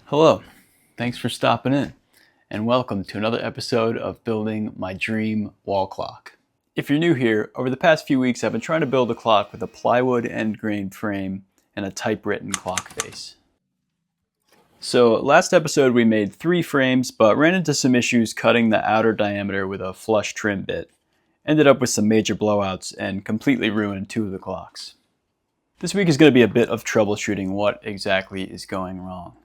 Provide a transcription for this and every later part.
Hello, thanks for stopping in, and welcome to another episode of Building My Dream Wall Clock. If you're new here, over the past few weeks I've been trying to build a clock with a plywood end grain frame and a typewritten clock face. So last episode we made 3 frames, but ran into some issues cutting the outer diameter with a flush trim bit. Ended up with some major blowouts and completely ruined 2 of the clocks. This week is going to be a bit of troubleshooting what exactly is going wrong.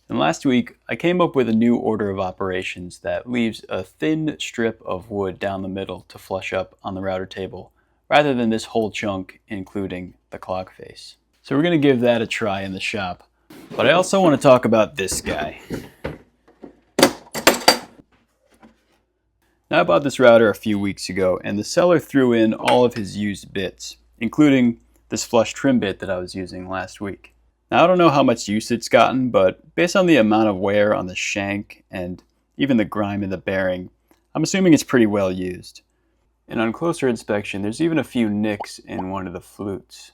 And last week, I came up with a new order of operations that leaves a thin strip of wood down the middle to flush up on the router table, rather than this whole chunk including the clock face. So we're going to give that a try in the shop. But I also want to talk about this guy. Now I bought this router a few weeks ago, and the seller threw in all of his used bits, including this flush trim bit that I was using last week. Now, I don't know how much use it's gotten, but based on the amount of wear on the shank and even the grime in the bearing, I'm assuming it's pretty well used. And on closer inspection, there's even a few nicks in one of the flutes.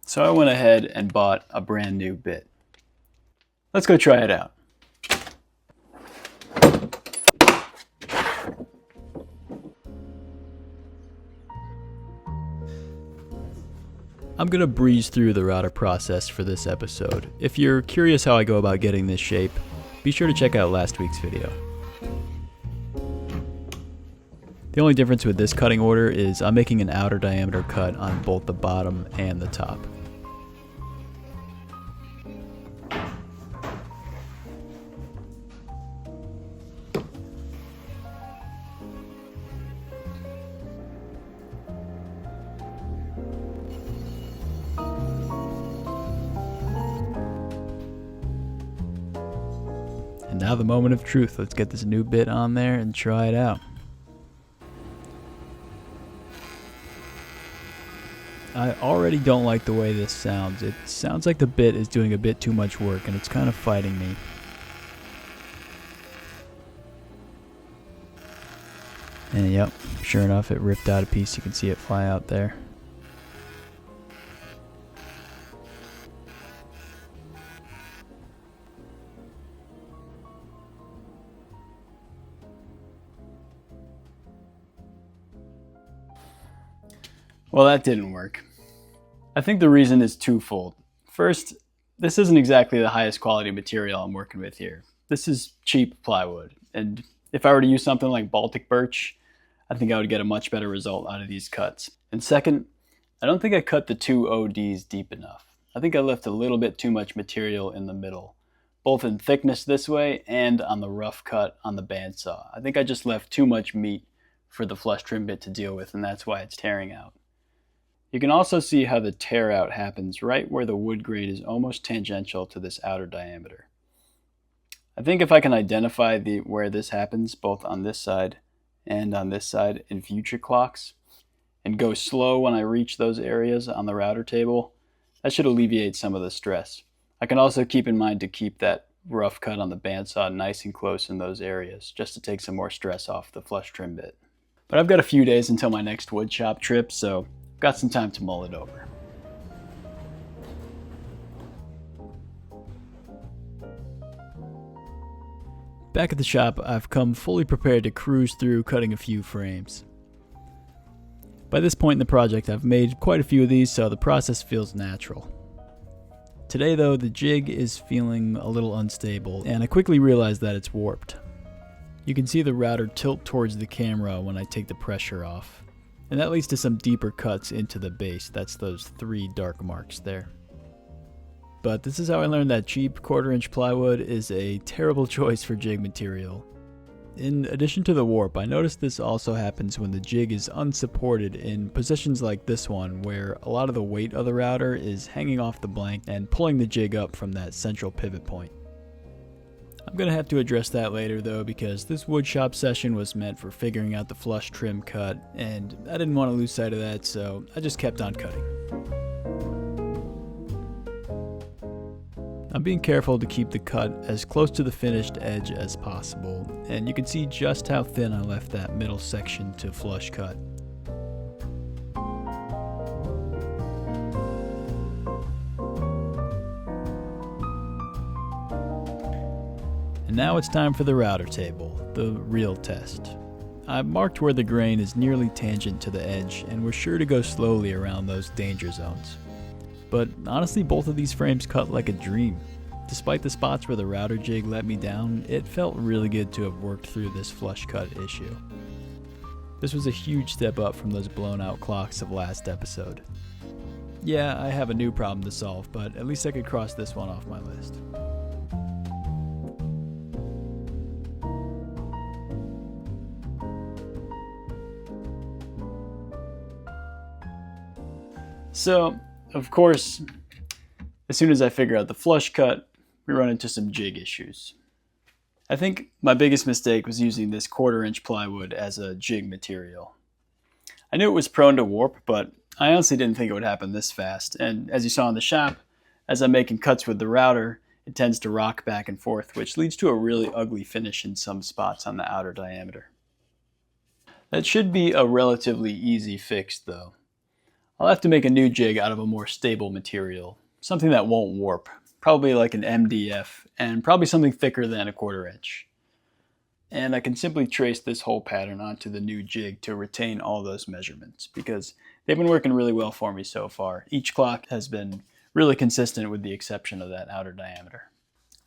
So I went ahead and bought a brand new bit. Let's go try it out. I'm going to breeze through the router process for this episode. If you're curious how I go about getting this shape, be sure to check out last week's video. The only difference with this cutting order is I'm making an outer diameter cut on both the bottom and the top. And now the moment of truth. Let's get this new bit on there and try it out. I already don't like the way this sounds. It sounds like the bit is doing a bit too much work and it's kind of fighting me. And yep, sure enough, it ripped out a piece. You can see it fly out there. Well, that didn't work. I think the reason is twofold. First, this isn't exactly the highest quality material I'm working with here. This is cheap plywood, and if I were to use something like Baltic birch, I think I would get a much better result out of these cuts. And second, I don't think I cut the 2 ODs deep enough. I think I left a little bit too much material in the middle, both in thickness this way and on the rough cut on the bandsaw. I think I just left too much meat for the flush trim bit to deal with, and that's why it's tearing out. You can also see how the tear out happens right where the wood grain is almost tangential to this outer diameter. I think if I can identify where this happens, both on this side and on this side in future clocks, and go slow when I reach those areas on the router table, that should alleviate some of the stress. I can also keep in mind to keep that rough cut on the bandsaw nice and close in those areas, just to take some more stress off the flush trim bit. But I've got a few days until my next woodshop trip, so got some time to mull it over. Back at the shop, I've come fully prepared to cruise through cutting a few frames. By this point in the project, I've made quite a few of these, so the process feels natural. Today though, the jig is feeling a little unstable, and I quickly realize that it's warped. You can see the router tilt towards the camera when I take the pressure off. And that leads to some deeper cuts into the base. That's those 3 dark marks there. But this is how I learned that cheap 1/4-inch plywood is a terrible choice for jig material. In addition to the warp, I noticed this also happens when the jig is unsupported in positions like this one, where a lot of the weight of the router is hanging off the blank and pulling the jig up from that central pivot point. I'm going to have to address that later though, because this woodshop session was meant for figuring out the flush trim cut, and I didn't want to lose sight of that, so I just kept on cutting. I'm being careful to keep the cut as close to the finished edge as possible, and you can see just how thin I left that middle section to flush cut. And now it's time for the router table, the real test. I've marked where the grain is nearly tangent to the edge, and we're sure to go slowly around those danger zones. But honestly, both of these frames cut like a dream. Despite the spots where the router jig let me down, it felt really good to have worked through this flush cut issue. This was a huge step up from those blown out clocks of last episode. Yeah, I have a new problem to solve, but at least I could cross this one off my list. So, of course, as soon as I figure out the flush cut, we run into some jig issues. I think my biggest mistake was using this 1/4-inch plywood as a jig material. I knew it was prone to warp, but I honestly didn't think it would happen this fast, and as you saw in the shop, as I'm making cuts with the router, it tends to rock back and forth, which leads to a really ugly finish in some spots on the outer diameter. That should be a relatively easy fix though. I'll have to make a new jig out of a more stable material, something that won't warp, probably like an MDF, and probably something thicker than a 1/4-inch. And I can simply trace this whole pattern onto the new jig to retain all those measurements, because they've been working really well for me so far. Each clock has been really consistent with the exception of that outer diameter.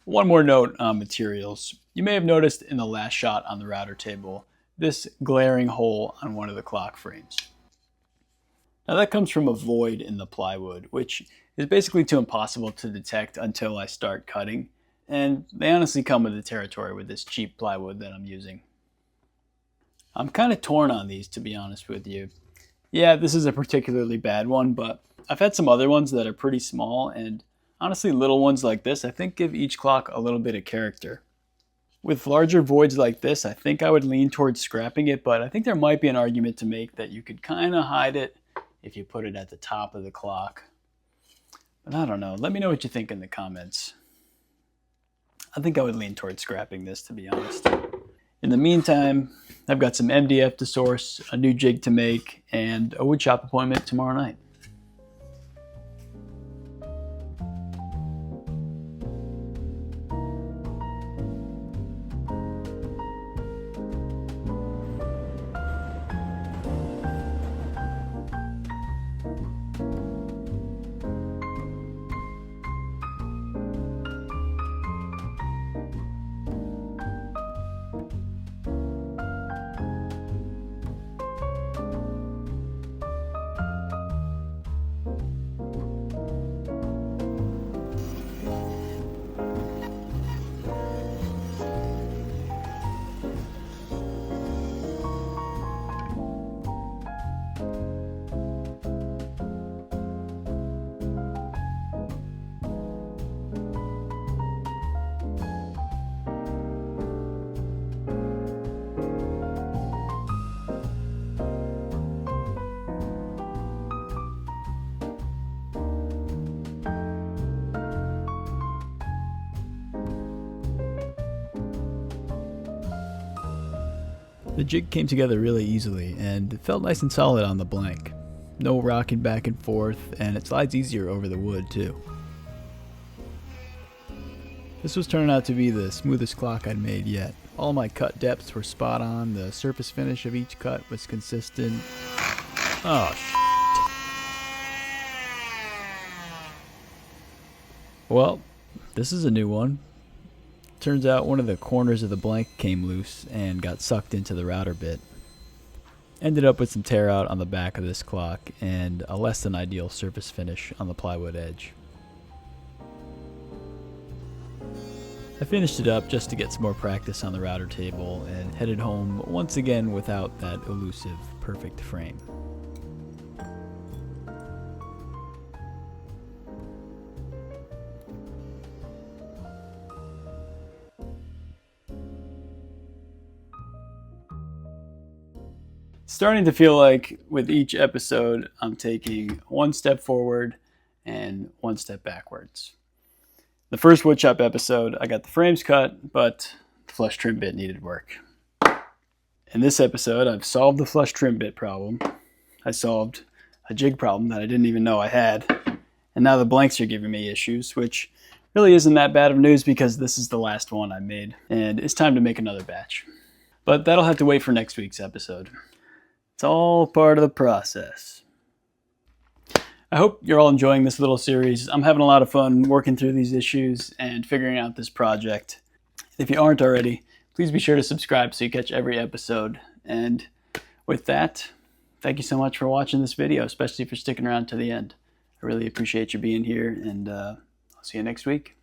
One more note on materials. You may have noticed in the last shot on the router table, this glaring hole on one of the clock frames. Now that comes from a void in the plywood, which is basically too impossible to detect until I start cutting, and they honestly come with the territory with this cheap plywood that I'm using. I'm kind of torn on these, to be honest with you. Yeah, this is a particularly bad one, but I've had some other ones that are pretty small, and honestly little ones like this I think give each clock a little bit of character. With larger voids like this, I think I would lean towards scrapping it, but I think there might be an argument to make that you could kind of hide it if you put it at the top of the clock. But I don't know. Let me know what you think in the comments. I think I would lean towards scrapping this, to be honest. In the meantime, I've got some MDF to source, a new jig to make, and a woodshop appointment tomorrow night. The jig came together really easily, and it felt nice and solid on the blank. No rocking back and forth, and it slides easier over the wood too. This was turning out to be the smoothest clock I'd made yet. All my cut depths were spot on, the surface finish of each cut was consistent. Oh, well, this is a new one. Turns out one of the corners of the blank came loose and got sucked into the router bit. Ended up with some tear out on the back of this clock and a less than ideal surface finish on the plywood edge. I finished it up just to get some more practice on the router table and headed home once again without that elusive perfect frame. Starting to feel like with each episode I'm taking one step forward and one step backwards. The first woodshop episode I got the frames cut, but the flush trim bit needed work. In this episode I've solved the flush trim bit problem. I solved a jig problem that I didn't even know I had, and now the blanks are giving me issues, which really isn't that bad of news because this is the last one I made, and it's time to make another batch. But that'll have to wait for next week's episode. It's all part of the process. I hope you're all enjoying this little series. I'm having a lot of fun working through these issues and figuring out this project. If you aren't already, please be sure to subscribe so you catch every episode. And with that, thank you so much for watching this video, especially for sticking around to the end. I really appreciate you being here, and I'll see you next week.